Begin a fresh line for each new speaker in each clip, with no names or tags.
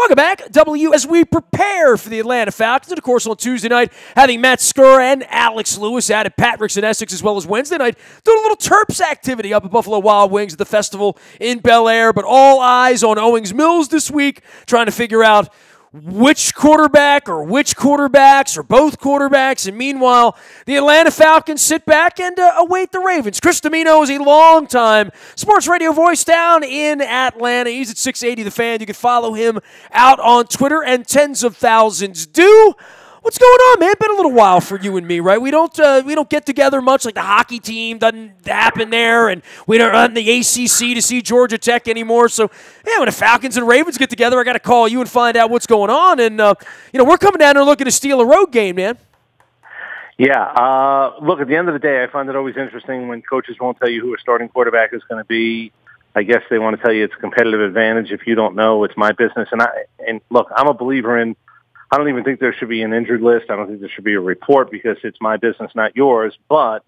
Welcome back, W, as we prepare for the Atlanta Falcons. And, of course, on Tuesday night, having Matt Skura and Alex Lewis out at Patrick's in Essex, as well as Wednesday night, doing a little Terps activity up at Buffalo Wild Wings at the festival in Bel Air. But all eyes on Owings Mills this week, trying to figure out which quarterback or which quarterbacks or both quarterbacks. And meanwhile, the Atlanta Falcons sit back and await the Ravens. Chris Dimino is a longtime sports radio voice down in Atlanta. He's at 680 The Fan. You can follow him out on Twitter, and tens of thousands do. What's going on, man? Been a little while for you and me, right? We don't get together much. Like the hockey team doesn't happen there, and we don't run the ACC to see Georgia Tech anymore. So, yeah, when the Falcons and Ravens get together, I got to call you and find out what's going on. And we're coming down there looking to steal a road game, man.
Yeah. Look, at the end of the day, I find it always interesting when coaches won't tell you who a starting quarterback is going to be. I guess they want to tell you it's a competitive advantage. If you don't know, it's my business. And look, I'm a believer in. I don't even think there should be an injured list. I don't think there should be a report because it's my business, not yours. But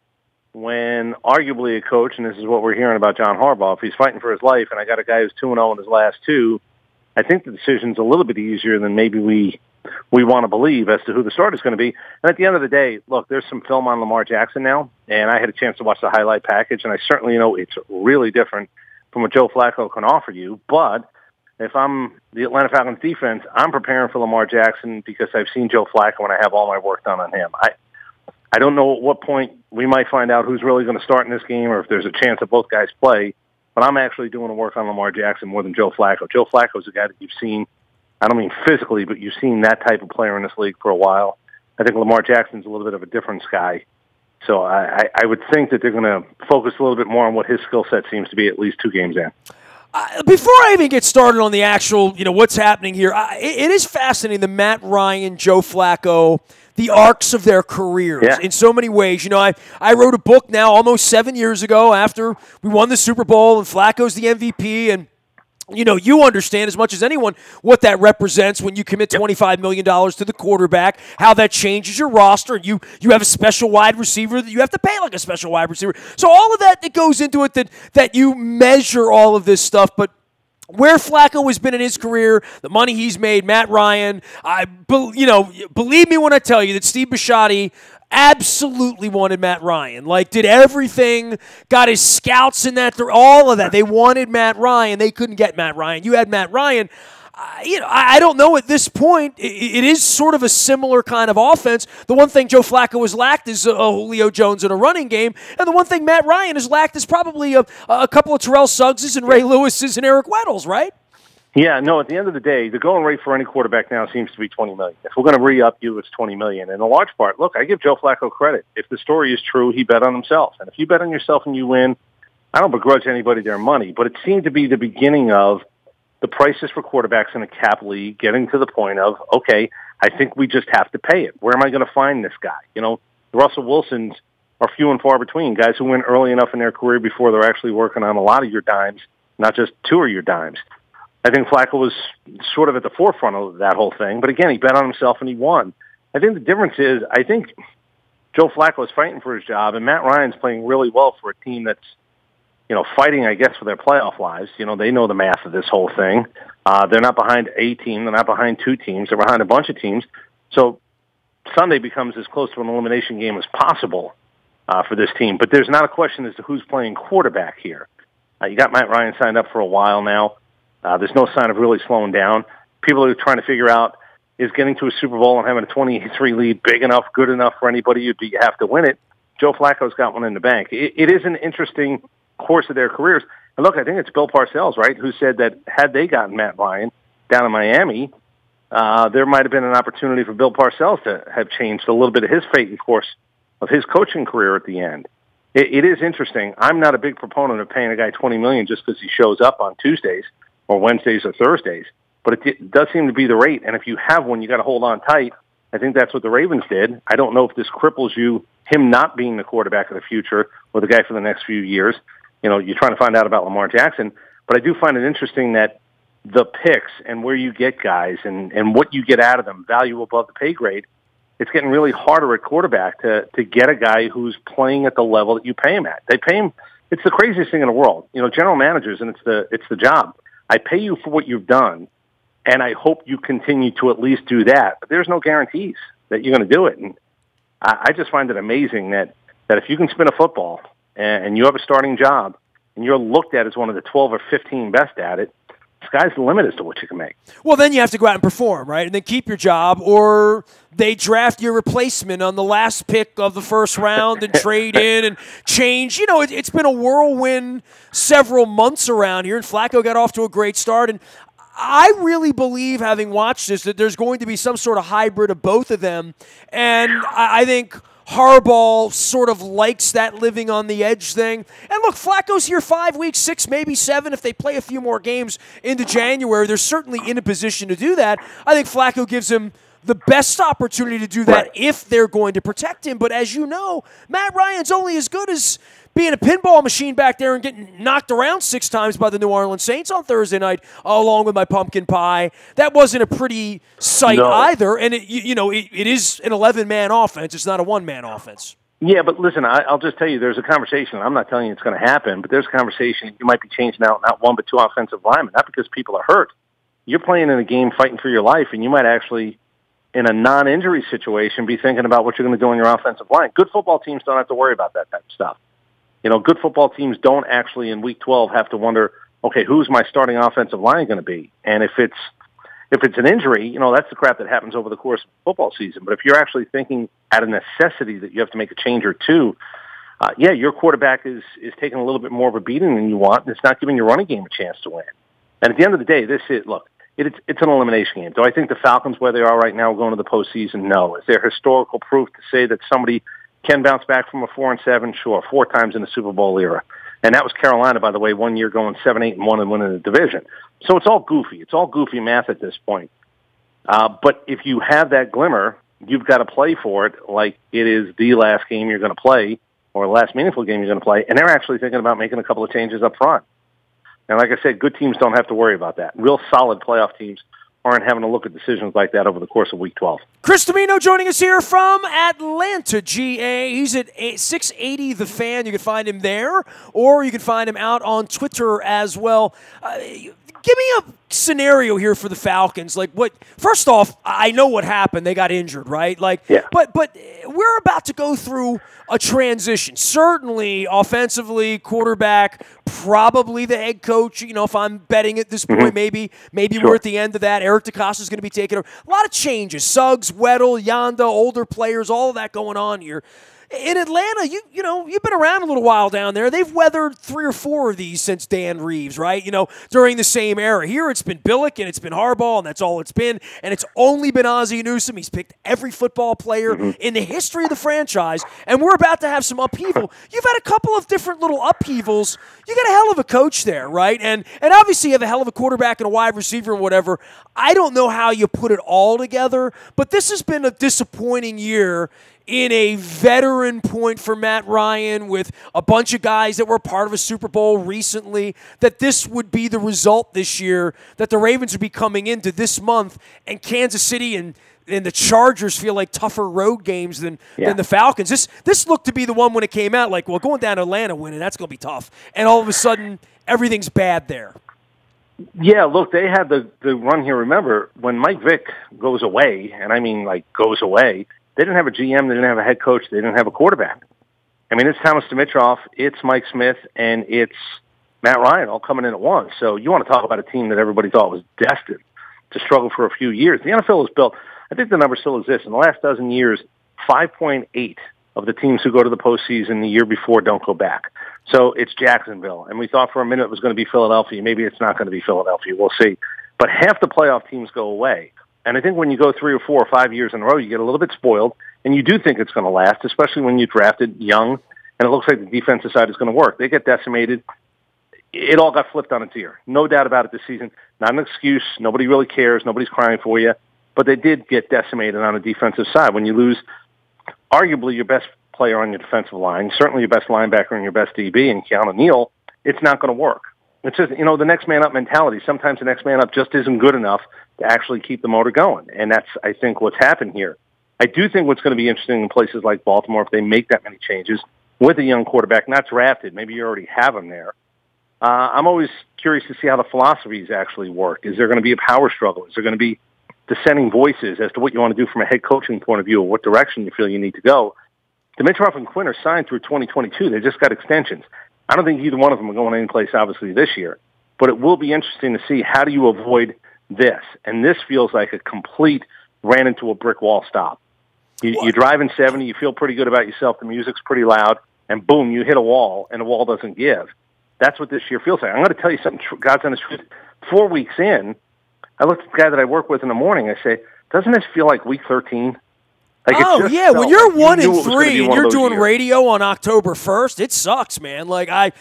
when arguably a coach, and this is what we're hearing about John Harbaugh, if he's fighting for his life and I got a guy who's 2-0 in his last two, I think the decision's a little bit easier than maybe we want to believe as to who the starter's going to be. And at the end of the day, look, there's some film on Lamar Jackson now, and I had a chance to watch the highlight package, and I certainly know it's really different from what Joe Flacco can offer you. But if I'm the Atlanta Falcons defense, I'm preparing for Lamar Jackson because I've seen Joe Flacco and I have all my work done on him. I don't know at what point we might find out who's really going to start in this game or if there's a chance that both guys play, but I'm actually doing the work on Lamar Jackson more than Joe Flacco. Joe Flacco's a guy that you've seen, I don't mean physically, but you've seen that type of player in this league for a while. I think Lamar Jackson's a little bit of a different guy. So I would think that they're going to focus a little bit more on what his skill set seems to be at least 2 games in.
Before I even get started on the actual, what's happening here, it is fascinating, the Matt Ryan, Joe Flacco, the arcs of their careers in so many ways. I wrote a book now almost 7 years ago after we won the Super Bowl and Flacco's the MVP, and you understand as much as anyone what that represents when you commit $25 million to the quarterback, how that changes your roster, and you have a special wide receiver that you have to pay like a special wide receiver. So all of that goes into it that you measure all of this stuff. But where Flacco has been in his career, the money he's made, Matt Ryan, believe me when I tell you that Steve Bisciotti absolutely wanted Matt Ryan. Did everything, got his scouts in that, all of that. They wanted Matt Ryan. They couldn't get Matt Ryan. You had Matt Ryan. I don't know at this point. It is sort of a similar kind of offense. The one thing Joe Flacco has lacked is a Julio Jones in a running game, and the one thing Matt Ryan has lacked is probably a couple of Terrell Suggses and Ray Lewis's and Eric Weddle's, right?
Yeah, no, at the end of the day, the going rate for any quarterback now seems to be $20 million. If we're going to re-up you, it's $20 million. And in large part, look, I give Joe Flacco credit. If the story is true, he bet on himself. And if you bet on yourself and you win, I don't begrudge anybody their money. But it seemed to be the beginning of the prices for quarterbacks in a cap league getting to the point of, okay, I think we just have to pay it. Where am I going to find this guy? The Russell Wilsons are few and far between, guys who win early enough in their career before they're actually working on a lot of your dimes, not just 2 of your dimes. I think Flacco was sort of at the forefront of that whole thing. But again, he bet on himself and he won. I think the difference is I think Joe Flacco is fighting for his job, and Matt Ryan's playing really well for a team that's, fighting, I guess, for their playoff lives. They know the math of this whole thing. They're not behind a team. They're not behind 2 teams. They're behind a bunch of teams. So Sunday becomes as close to an elimination game as possible for this team. But there's not a question as to who's playing quarterback here. You got Matt Ryan signed up for a while now. There's no sign of really slowing down. People are trying to figure out, is getting to a Super Bowl and having a 28-3 lead big enough, good enough for anybody? You have to win it. Joe Flacco's got one in the bank. It is an interesting course of their careers. And look, I think it's Bill Parcells, right, who said that had they gotten Matt Ryan down in Miami, there might have been an opportunity for Bill Parcells to have changed a little bit of his fate and course of his coaching career at the end. It is interesting. I'm not a big proponent of paying a guy $20 million just because he shows up on Tuesdays or Wednesdays or Thursdays. But it does seem to be the rate, and if you have one, you got to hold on tight. I think that's what the Ravens did. I don't know if this cripples you, him not being the quarterback of the future or the guy for the next few years. You're trying to find out about Lamar Jackson, but I do find it interesting that the picks and where you get guys and what you get out of them, value above the pay grade, it's getting really harder at quarterback to get a guy who's playing at the level that you pay him at. They pay him. It's the craziest thing in the world. General managers, and it's the job. I pay you for what you've done, And I hope you continue to at least do that. But there's no guarantees that you're going to do it. And I just find it amazing that if you can spin a football and you have a starting job and you're looked at as one of the 12 or 15 best at it, sky's the limit as to what you can make.
Well, then you have to go out and perform, right? And then keep your job, or they draft your replacement on the last pick of the first round and trade in and change. You know, it's been a whirlwind several months around here, and Flacco got off to a great start. And I really believe, having watched this, that there's going to be some sort of hybrid of both of them. And I think Harbaugh sort of likes that living on the edge thing. And look, Flacco's here 5 weeks, 6, maybe 7. If they play a few more games into January, they're certainly in a position to do that. I think Flacco gives him the best opportunity to do that if they're going to protect him. But as you know, Matt Ryan's only as good as being a pinball machine back there and getting knocked around 6 times by the New Orleans Saints on Thursday night, along with my pumpkin pie. That wasn't a pretty sight either. And, it is an 11-man offense. It's not a one-man offense.
Yeah, but listen, I'll just tell you, there's a conversation. I'm not telling you it's going to happen, but there's a conversation. You might be changing out not 1 but 2 offensive linemen, not because people are hurt. You're playing in a game fighting for your life, and you might actually, in a non-injury situation, be thinking about what you're going to do on your offensive line. Good football teams don't have to worry about that type of stuff. You know, good football teams don't actually in Week 12 have to wonder, okay, who's my starting offensive line going to be? And if it's an injury, you know, that's the crap that happens over the course of the football season. But if you're actually thinking at a necessity that you have to make a change or two, your quarterback is taking a little bit more of a beating than you want, and it's not giving your running game a chance to win. And at the end of the day, it's an elimination game. Do I think the Falcons, where they are right now, are going to the postseason? No. Is there historical proof to say that somebody can bounce back from a 4-7? Sure, 4 times in the Super Bowl era. And that was Carolina, by the way, one year going 7-8-1 and winning the division. So it's all goofy. It's all goofy math at this point. But if you have that glimmer, you've got to play for it like it is the last game you're going to play or the last meaningful game you're going to play. And they're actually thinking about making a couple of changes up front. And like I said, good teams don't have to worry about that. Real solid playoff teams aren't having to look at decisions like that over the course of Week 12.
Chris Dimino joining us here from Atlanta, GA. He's at 680TheFan. You can find him there, or you can find him out on Twitter as well. Give me a scenario here for the Falcons. First off, I know what happened. They got injured, right? But we're about to go through a transition. Certainly, offensively, quarterback, probably the head coach. You know, if I'm betting at this point, maybe sure. We're at the end of that. Eric DeCosta is going to be taking over. A lot of changes. Suggs, Weddle, Yanda, older players, all of that going on here. In Atlanta, you've been around a little while down there. They've weathered 3 or 4 of these since Dan Reeves, right? You know, during the same era. Here it's been Billick and it's been Harbaugh, and that's all it's been. And it's only been Ozzie Newsome. He's picked every football player in the history of the franchise, and we're about to have some upheaval. You've had a couple of different little upheavals. You got a hell of a coach there, right? And obviously you have a hell of a quarterback and a wide receiver and whatever. I don't know how you put it all together, but this has been a disappointing year in a veteran point for Matt Ryan with a bunch of guys that were part of a Super Bowl recently, that this would be the result this year, that the Ravens would be coming into this month, and Kansas City and the Chargers feel like tougher road games than the Falcons. This looked to be the one when it came out, going down to Atlanta winning, that's going to be tough. And all of a sudden, everything's bad there.
Yeah, look, they had the run here. Remember, when Mike Vick goes away, and I mean goes away, they didn't have a GM, they didn't have a head coach, they didn't have a quarterback. I mean, it's Thomas Dimitroff, it's Mike Smith, and it's Matt Ryan all coming in at once. So you want to talk about a team that everybody thought was destined to struggle for a few years. The NFL is built, I think the number still exists. In the last dozen years, 5.8 of the teams who go to the postseason the year before don't go back. So it's Jacksonville. And we thought for a minute it was going to be Philadelphia. Maybe it's not going to be Philadelphia. We'll see. But half the playoff teams go away. And I think when you go 3 or 4 or 5 years in a row, you get a little bit spoiled, and you do think it's going to last, especially when you drafted young, and it looks like the defensive side is going to work. They get decimated. It all got flipped on its ear. No doubt about it this season. Not an excuse. Nobody really cares. Nobody's crying for you. But they did get decimated on the defensive side. When you lose arguably your best player on your defensive line, certainly your best linebacker and your best DB, and Keanu Neal, it's not going to work. It's just, the next man up mentality. Sometimes the next man up just isn't good enough to actually keep the motor going. And that's, I think, what's happened here. I do think what's going to be interesting in places like Baltimore, if they make that many changes with a young quarterback, not drafted, maybe you already have him there, I'm always curious to see how the philosophies actually work. Is there going to be a power struggle? Is there going to be dissenting voices as to what you want to do from a head coaching point of view or what direction you feel you need to go? Dimitrov and Quinn are signed through 2022. They just got extensions. I don't think either one of them are going any place, obviously, this year. But it will be interesting to see how do you avoid this. And this feels like a complete ran into a brick wall stop. You drive in 70, you feel pretty good about yourself, the music's pretty loud, and boom, you hit a wall, and the wall doesn't give. That's what this year feels like. I'm going to tell you something, God's honest truth. 4 weeks in, I looked at the guy that I work with in the morning, I say, doesn't this feel like week 13? Like
when you're 1-3 and you're doing radio on October 1st, it sucks, man. Like I've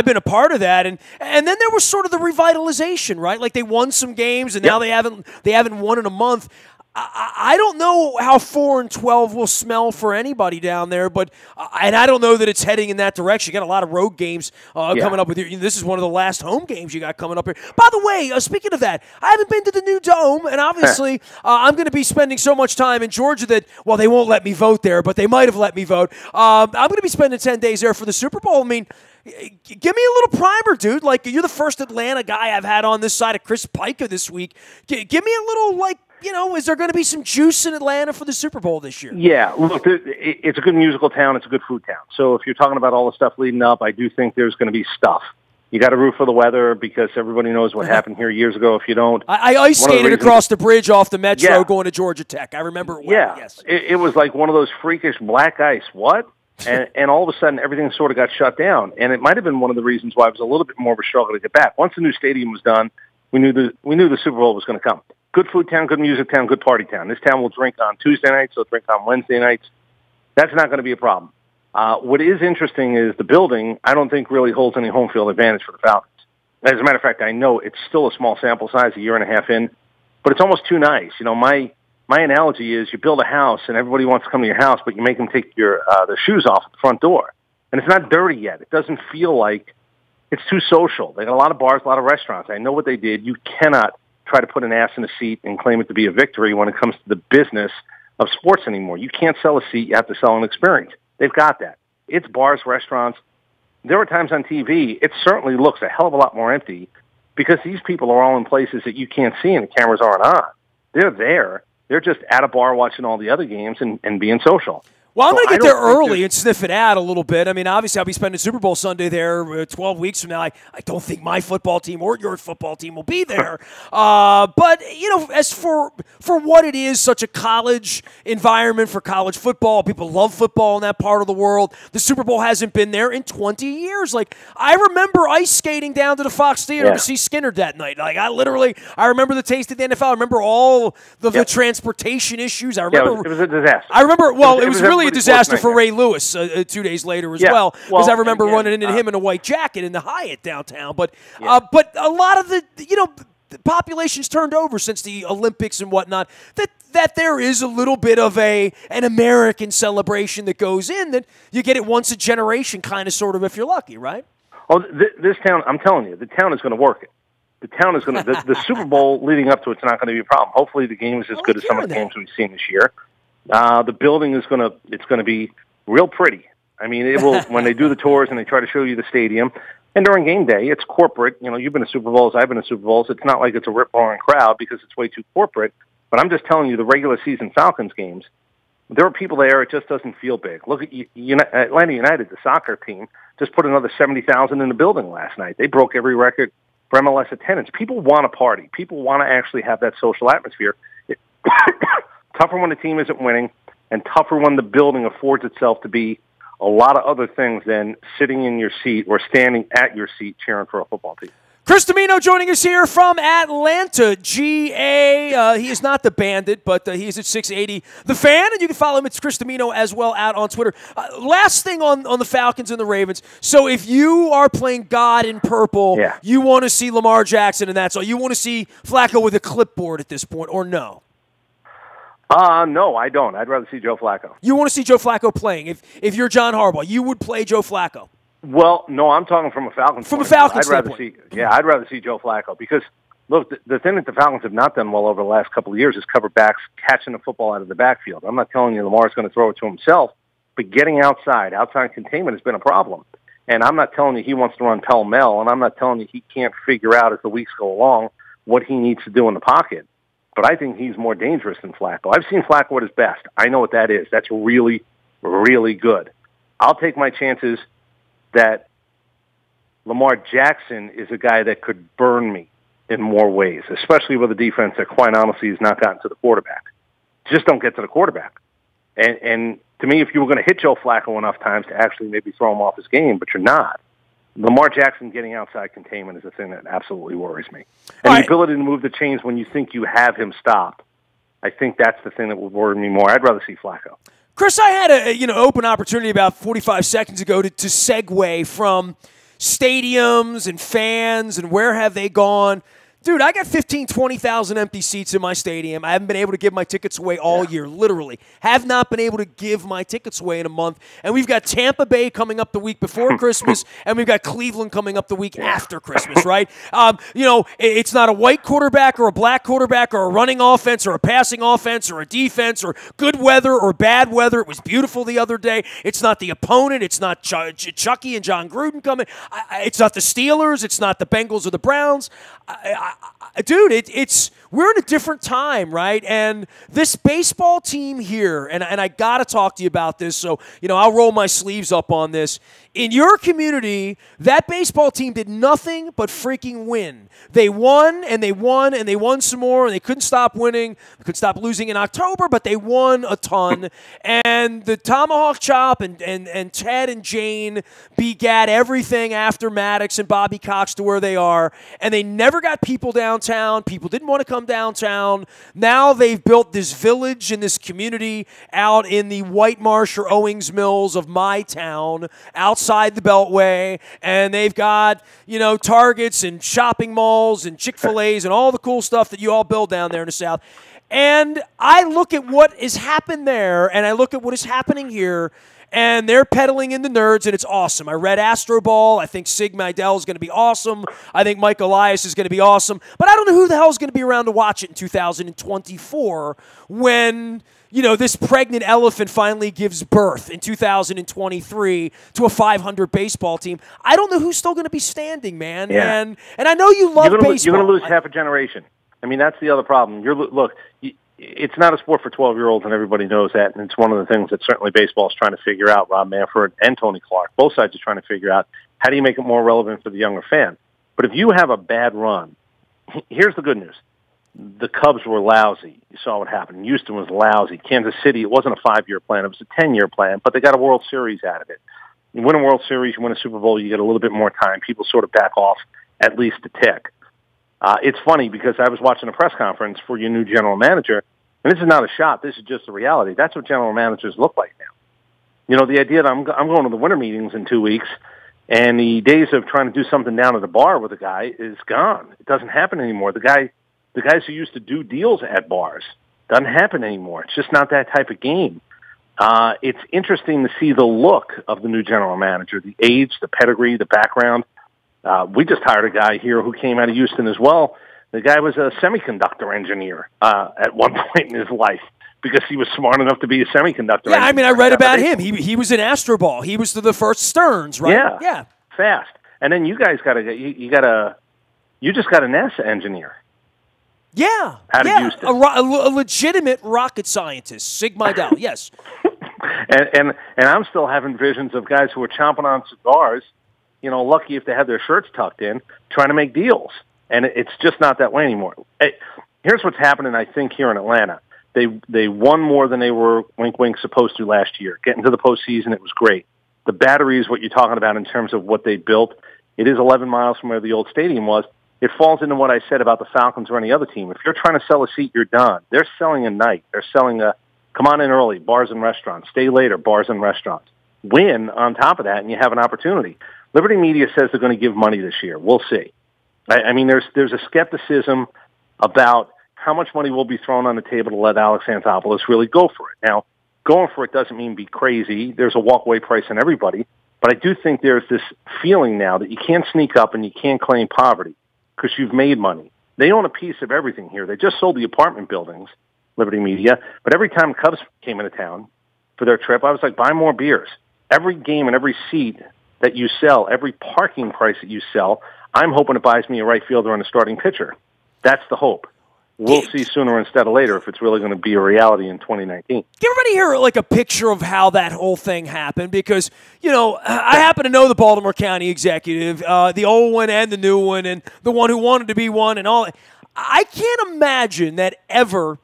been a part of that, and then there was sort of the revitalization, right? Like they won some games, and now they haven't won in a month. I don't know how 4-12 will smell for anybody down there, but and I don't know that it's heading in that direction. You got a lot of road games coming up with you. This is one of the last home games you got coming up here. By the way, speaking of that, I haven't been to the new Dome, and obviously I'm going to be spending so much time in Georgia that, well, they won't let me vote there, but they might have let me vote. I'm going to be spending 10 days there for the Super Bowl. I mean, give me a little primer, dude. Like, you're the first Atlanta guy I've had on this side of Chris Pica this week. Give me a little, like, is there going to be some juice in Atlanta for the Super Bowl this year?
Yeah, look, it's a good musical town. It's a good food town. So if you're talking about all the stuff leading up, I do think there's going to be stuff. You got to root for the weather because everybody knows what happened here years ago. If you don't,
I ice skated across the bridge off the Metro going to Georgia Tech. I remember it well.
Yeah,
yes.
It was like one of those freakish black ice. What? and all of a sudden, everything sort of got shut down. And it might have been one of the reasons why it was a little bit more of a struggle to get back. Once the new stadium was done, we knew the Super Bowl was going to come. Good food town, good music town, good party town. This town will drink on Tuesday nights, they'll drink on Wednesday nights. That's not going to be a problem. What is interesting is the building, I don't think really holds any home field advantage for the Falcons. As a matter of fact, I know it's still a small sample size, a year and a half in, but it's almost too nice. My analogy is you build a house and everybody wants to come to your house, but you make them take their shoes off at the front door. And it's not dirty yet. It doesn't feel like it's too social. They got a lot of bars, a lot of restaurants. I know what they did. You cannot try to put an ass in a seat and claim it to be a victory when it comes to the business of sports anymore. You can't sell a seat. You have to sell an experience. They've got that. It's bars, restaurants. There are times on TV, it certainly looks a hell of a lot more empty because these people are all in places that you can't see and the cameras aren't on. They're there. They're just at a bar watching all the other games and being social.
Well, I'm going to get there early and sniff it out a little bit. I mean, obviously, I'll be spending Super Bowl Sunday there 12 weeks from now. I don't think my football team or your football team will be there. But, as for what it is, such a college environment for college football, people love football in that part of the world. The Super Bowl hasn't been there in 20 years. Like, I remember ice skating down to the Fox Theater to see Skinner that night. Like, I remember the taste of the NFL. I remember all the transportation issues. I remember
it was a disaster.
I remember, it was really a disaster for Ray Lewis 2 days later as well, because I remember running into him in a white jacket in the Hyatt downtown. But a lot of the population's turned over since the Olympics and whatnot. That there is a little bit of an American celebration that goes in that you get it once a generation, kind of, sort of, if you're lucky, right?
Oh, this town, I'm telling you, the town is going to work it. The town is going to the Super Bowl leading up to it's not going to be a problem. Hopefully, the game is as good as some of the games we've seen this year. The building is going to be real pretty. I mean, it will, when they do the tours and they try to show you the stadium, and during game day, it's corporate. You've been to Super Bowls, I've been to Super Bowls. It's not like it's a rip-roaring crowd because it's way too corporate. But I'm just telling you, the regular season Falcons games, there are people there. It just doesn't feel big. Look at Atlanta United, the soccer team, just put another 70,000 in the building last night. They broke every record for MLS attendance. People want to party. People want to actually have that social atmosphere. Tougher when the team isn't winning, and tougher when the building affords itself to be a lot of other things than sitting in your seat or standing at your seat cheering for a football team.
Chris Dimino joining us here from Atlanta, GA. He is not the Bandit, but he is at 680 The Fan, and you can follow him. It's Chris Dimino as well out on Twitter. Last thing on the Falcons and the Ravens. So if you are playing God in purple, you want to see Lamar Jackson, and that's all. You want to see Flacco with a clipboard at this point, or no?
No, I don't. I'd rather see Joe Flacco.
You want to see Joe Flacco playing. If you're John Harbaugh, you would play Joe Flacco.
Well, no, I'm talking from a Falcons
standpoint. I'd
rather see Joe Flacco because, look, the thing that the Falcons have not done well over the last couple of years is cover backs catching the football out of the backfield. I'm not telling you Lamar's going to throw it to himself, but getting outside containment has been a problem. And I'm not telling you he wants to run pell-mell, and I'm not telling you he can't figure out as the weeks go along what he needs to do in the pocket. But I think he's more dangerous than Flacco. I've seen Flacco at his best. I know what that is. That's really, really good. I'll take my chances that Lamar Jackson is a guy that could burn me in more ways, especially with a defense that quite honestly has not gotten to the quarterback. Just don't get to the quarterback. And to me, if you were going to hit Joe Flacco enough times to actually maybe throw him off his game, but you're not, Lamar Jackson getting outside containment is the thing that absolutely worries me. And the ability to move the chains when you think you have him stopped, I think that's the thing that would worry me more. I'd rather see Flacco.
Chris, I had a open opportunity about 45 seconds ago to segue from stadiums and fans and where have they gone. Dude, I got 15,000, 20,000 empty seats in my stadium. I haven't been able to give my tickets away all year, literally. Have not been able to give my tickets away in a month. And we've got Tampa Bay coming up the week before Christmas, and we've got Cleveland coming up the week after Christmas, right? It's not a white quarterback or a black quarterback or a running offense or a passing offense or a defense or good weather or bad weather. It was beautiful the other day. It's not the opponent. It's not Chucky and John Gruden coming. It's not the Steelers. It's not the Bengals or the Browns. Dude, we're in a different time, right? And this baseball team here, and I got to talk to you about this, so, I'll roll my sleeves up on this. In your community, that baseball team did nothing but freaking win. They won, and they won, and they won some more, and they couldn't stop winning. They couldn't stop losing in October, but they won a ton. And the Tomahawk Chop and Ted and Jane begat everything after Maddox and Bobby Cox to where they are, and they never got people downtown. People didn't want to come downtown. Now they've built this village and this community out in the White Marsh or Owings Mills of my town, outside the Beltway, and they've got, Targets and shopping malls and Chick-fil-A's and all the cool stuff that you all build down there in the South. And I look at what has happened there, and I look at what is happening here, and they're peddling in the nerds, and it's awesome. I read Astro Ball. I think Sig Mejdal is going to be awesome. I think Mike Elias is going to be awesome. But I don't know who the hell is going to be around to watch it in 2024 when, this pregnant elephant finally gives birth in 2023 to a 500 baseball team. I don't know who's still going to be standing, man.
Yeah.
And I know you love baseball.
You're going to lose half a generation. I mean, that's the other problem. It's not a sport for 12-year-olds, and everybody knows that, and it's one of the things that certainly baseball is trying to figure out. Rob Manfred and Tony Clark, both sides are trying to figure out how do you make it more relevant for the younger fan. But if you have a bad run, here's the good news. The Cubs were lousy. You saw what happened. Houston was lousy. Kansas City, it wasn't a 5-year plan. It was a 10-year plan, but they got a World Series out of it. You win a World Series, you win a Super Bowl, you get a little bit more time. People sort of back off at least a tick. It's funny because I was watching a press conference for your new general manager, and this is not a shot. This is just a reality. That's what general managers look like now. The idea that I'm going to the winter meetings in 2 weeks, and the days of trying to do something down at the bar with a guy is gone. It doesn't happen anymore. The guys who used to do deals at bars, doesn't happen anymore. It's just not that type of game. It's interesting to see the look of the new general manager, the age, the pedigree, the background. We just hired a guy here who came out of Houston as well. The guy was a semiconductor engineer at one point in his life because he was smart enough to be a semiconductor engineer.
I mean, I read about him. He was in Astro Ball. He was the first Stearns, right?
Yeah. Fast. And then you guys you just got a NASA engineer.
Yeah.
Out of Houston.
A legitimate rocket scientist, Sig Mejdal, yes.
And I'm still having visions of guys who are chomping on cigars, lucky if they had their shirts tucked in, trying to make deals. And it's just not that way anymore. Here's what's happening, I think, here in Atlanta. They won more than they were, wink, wink, supposed to last year. Getting to the postseason, it was great. The Battery is what you're talking about in terms of what they built. It is 11 miles from where the old stadium was. It falls into what I said about the Falcons or any other team. If you're trying to sell a seat, you're done. They're selling a night. They're selling come on in early, bars and restaurants. Stay later, bars and restaurants. Win on top of that, and you have an opportunity. Liberty Media says they're going to give money this year. We'll see. I mean, there's a skepticism about how much money will be thrown on the table to let Alex Anthopoulos really go for it. Now, going for it doesn't mean be crazy. There's a walkaway price on everybody. But I do think there's this feeling now that you can't sneak up and you can't claim poverty because you've made money. They own a piece of everything here. They just sold the apartment buildings, Liberty Media. But every time Cubs came into town for their trip, I was like, buy more beers. Every game and every seat that you sell, every parking price that you sell, I'm hoping it buys me a right fielder and a starting pitcher. That's the hope. We'll see sooner instead of later if it's really going to be a reality in 2019.
Give everybody here like a picture of how that whole thing happened, because I happen to know the Baltimore County executive, the old one and the new one, and the one who wanted to be one, and all. I can't imagine that ever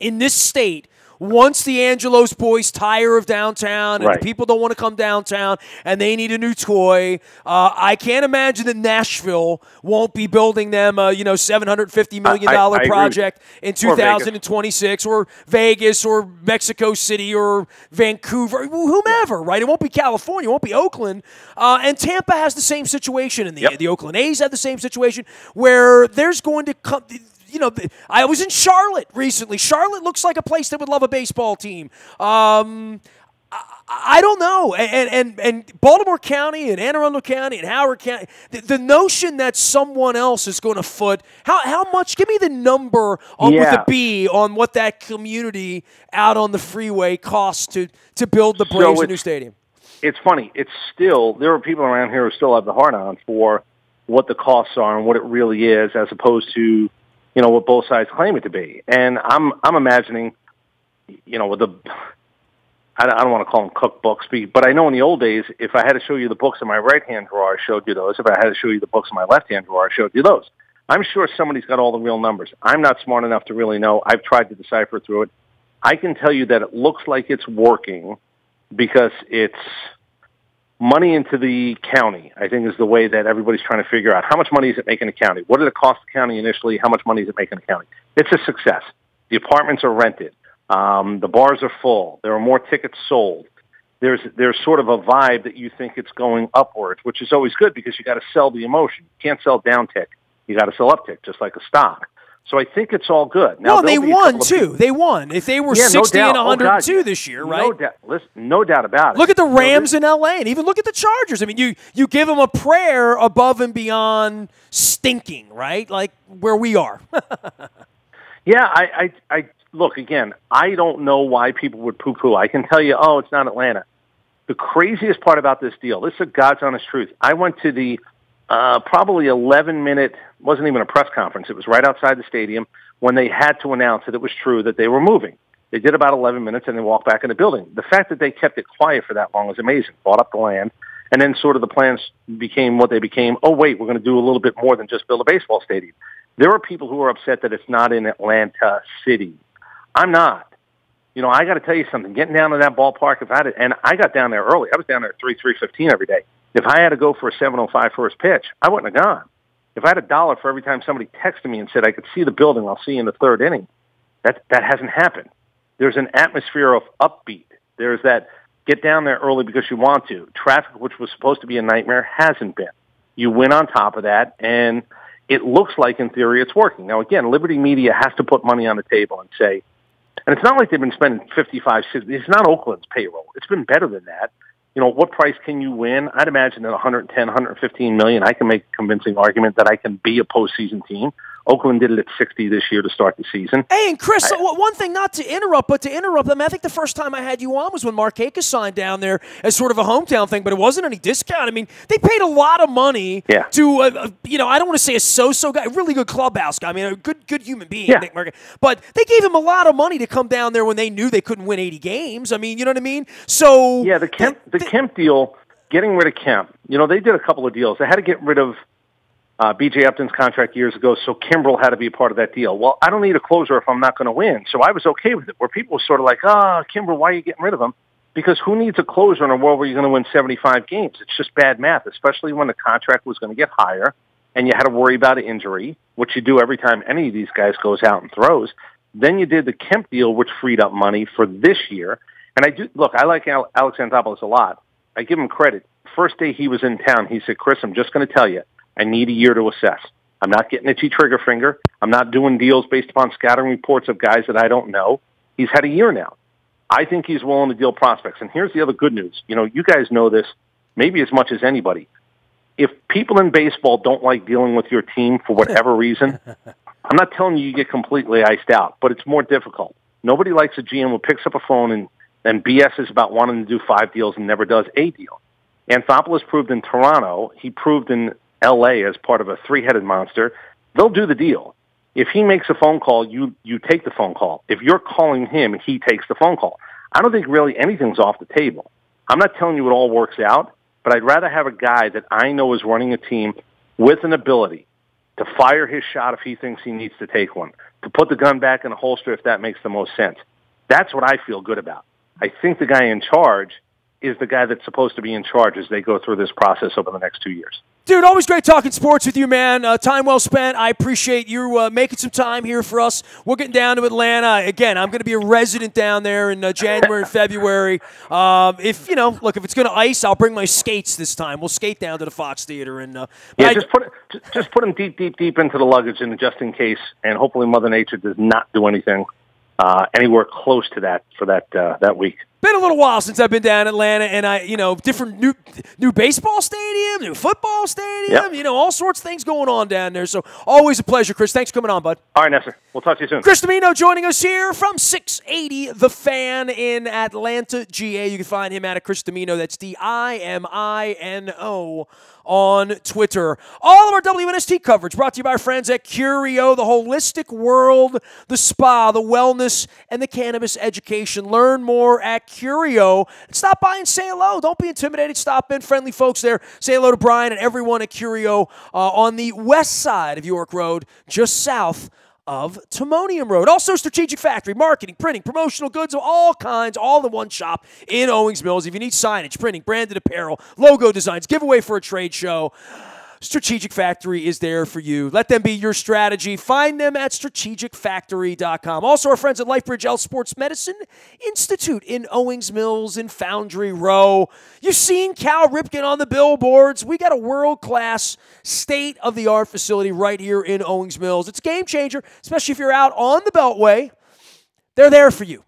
in this state, once the Angelos boys tire of downtown and the people don't want to come downtown and they need a new toy, I can't imagine that Nashville won't be building them a $750 million project in 2026, or Vegas or Mexico City or Vancouver, whomever, right? It won't be California. It won't be Oakland. And Tampa has the same situation. And the Oakland A's have the same situation where there's going to come – I was in Charlotte recently. Charlotte looks like a place that would love a baseball team. I don't know. And Baltimore County and Anne Arundel County and Howard County, the notion that someone else is going to foot, how much, give me the number with a B on what that community out on the freeway costs to build the Braves a new stadium.
It's funny. It's still, there are people around here who still have the heart on for what the costs are and what it really is, as opposed to what both sides claim it to be. And I'm imagining, with I don't want to call them cookbooks, but I know in the old days, if I had to show you the books in my right-hand drawer, I showed you those. If I had to show you the books in my left-hand drawer, I showed you those. I'm sure somebody's got all the real numbers. I'm not smart enough to really know. I've tried to decipher through it. I can tell you that it looks like it's working because it's money into the county, I think, is the way that everybody's trying to figure out how much money is it making the county? What did it cost the county initially? How much money is it making the county? It's a success. The apartments are rented. The bars are full. There are more tickets sold. There's sort of a vibe that you think it's going upwards, which is always good because you got to sell the emotion. You can't sell down tick. You got to sell up tick, just like a stock. So I think it's all good. Now,
they won, too. They won. If they were 60 and 102 this year, right?
No doubt. Listen, no doubt about it.
Look at the Rams in L.A., and even look at the Chargers. I mean, you give them a prayer above and beyond stinking, right? Like where we are.
Yeah, I look, again, I don't know why people would poo-poo. I can tell you, it's not Atlanta. The craziest part about this deal, this is a God's honest truth. I went to the probably 11-minute, wasn't even a press conference. It was right outside the stadium when they had to announce that it was true that they were moving. They did about 11 minutes and then walked back in the building. The fact that they kept it quiet for that long was amazing. Bought up the land, and then sort of the plans became what they became. Oh, wait, we're going to do a little bit more than just build a baseball stadium. There are people who are upset that it's not in Atlanta City. I'm not. I got to tell you something. Getting down to that ballpark, and I got down there early. I was down there at 3:15 every day. If I had to go for a 7:05 first pitch, I wouldn't have gone. If I had $1 for every time somebody texted me and said, I could see the building, I'll see you in the third inning, that hasn't happened. There's an atmosphere of upbeat. There's that get down there early because you want to. Traffic, which was supposed to be a nightmare, hasn't been. You win on top of that, and it looks like, in theory, it's working. Now, again, Liberty Media has to put money on the table and say, and it's not like they've been spending 55, 60. It's not Oakland's payroll. It's been better than that. What price can you win? I'd imagine at 110, 115 million, I can make a convincing argument that I can be a postseason team. Oakland did it at 60 this year to start the season.
Hey, and Chris, one thing, not to interrupt, but to interrupt them, I think the first time I had you on was when Mark Akis signed down there as sort of a hometown thing, but it wasn't any discount. I mean, they paid a lot of money to, I don't want to say a so-so guy, a really good clubhouse guy. I mean, a good human being, Nick Mark. But they gave him a lot of money to come down there when they knew they couldn't win 80 games. I mean, you know what I mean? So
yeah, the Kemp deal, getting rid of Kemp, they did a couple of deals. They had to get rid of B.J. Upton's contract years ago, so Kimbrel had to be a part of that deal. Well, I don't need a closer if I'm not going to win, so I was okay with it, where people were sort of like, Kimbrel, why are you getting rid of him? Because who needs a closer in a world where you're going to win 75 games? It's just bad math, especially when the contract was going to get higher and you had to worry about an injury, which you do every time any of these guys goes out and throws. Then you did the Kemp deal, which freed up money for this year. And I like Alex Anthopoulos a lot. I give him credit. First day he was in town, he said, Chris, I'm just going to tell you, I need a year to assess. I'm not getting itchy trigger finger. I'm not doing deals based upon scattering reports of guys that I don't know. He's had a year now. I think he's willing to deal prospects. And here's the other good news. You guys know this maybe as much as anybody. If people in baseball don't like dealing with your team for whatever reason, I'm not telling you get completely iced out, but it's more difficult. Nobody likes a GM who picks up a phone and BS's about wanting to do 5 deals and never does a deal. Anthopoulos proved in Toronto. He proved in L.A. as part of a three-headed monster. They'll do the deal. If he makes a phone call, you take the phone call. If you're calling him, he takes the phone call. I don't think really anything's off the table. I'm not telling you it all works out, but I'd rather have a guy that I know is running a team with an ability to fire his shot if he thinks he needs to take one, to put the gun back in the holster if that makes the most sense. That's what I feel good about. I think the guy in charge is the guy that's supposed to be in charge as they go through this process over the next 2 years.
Dude, always great talking sports with you, man. Time well spent. I appreciate you making some time here for us. We're getting down to Atlanta. Again, I'm going to be a resident down there in January and February. If it's going to ice, I'll bring my skates this time. We'll skate down to the Fox Theater.
Just put them deep into the luggage just in case, and hopefully Mother Nature does not do anything anywhere close to that for that week.
Been a little while since I've been down in Atlanta, and different new baseball stadium, new football stadium, all sorts of things going on down there. So always a pleasure, Chris. Thanks for coming on, bud.
All right, Nestor. We'll talk to you soon.
Chris Dimino joining us here from 680 The Fan in Atlanta, GA. You can find him at Chris Dimino. That's Dimino on Twitter. All of our WNST coverage brought to you by our friends at Curio, the holistic world, the spa, the wellness, and the cannabis education. Learn more at Curio. Stop by and say hello. Don't be intimidated. Stop in. Friendly folks there. Say hello to Brian and everyone at Curio on the west side of York Road, just south of Timonium Road. Also, Strategic Factory, marketing, printing, promotional goods of all kinds, all in one shop in Owings Mills. If you need signage, printing, branded apparel, logo designs, giveaway for a trade show, Strategic Factory is there for you. Let them be your strategy. Find them at strategicfactory.com. Also, our friends at LifeBridge Health Sports Medicine Institute in Owings Mills in Foundry Row. You've seen Cal Ripken on the billboards. We got a world-class, state-of-the-art facility right here in Owings Mills. It's a game changer, especially if you're out on the Beltway. They're there for you.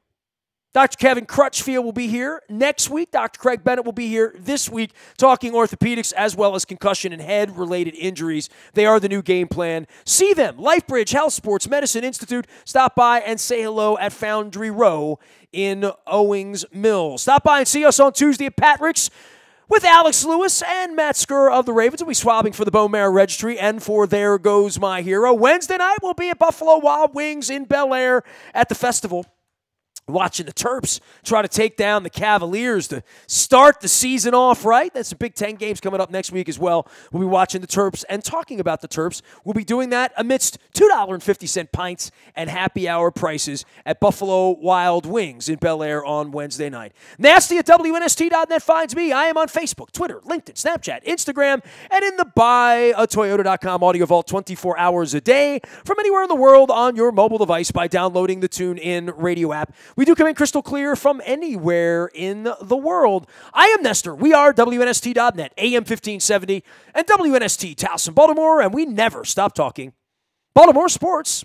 Dr. Kevin Crutchfield will be here next week. Dr. Craig Bennett will be here this week talking orthopedics as well as concussion and head-related injuries. They are the new game plan. See them, LifeBridge Health Sports Medicine Institute. Stop by and say hello at Foundry Row in Owings Mills. Stop by and see us on Tuesday at Patrick's with Alex Lewis and Matt Skur of the Ravens. We'll be swabbing for the Bone Marrow Registry and for There Goes My Hero. Wednesday night, we'll be at Buffalo Wild Wings in Bel Air at the festival, watching the Terps try to take down the Cavaliers to start the season off right. That's some Big Ten games coming up next week as well. We'll be watching the Terps and talking about the Terps. We'll be doing that amidst $2.50 pints and happy hour prices at Buffalo Wild Wings in Bel Air on Wednesday night. Nasty at WNST.net finds me. I am on Facebook, Twitter, LinkedIn, Snapchat, Instagram, and in the buyatoyota.com audio vault 24 hours a day from anywhere in the world on your mobile device by downloading the TuneIn radio app. We do come in crystal clear from anywhere in the world. I am Nestor. We are WNST.net, AM 1570, and WNST Towson, Baltimore, and we never stop talking Baltimore sports.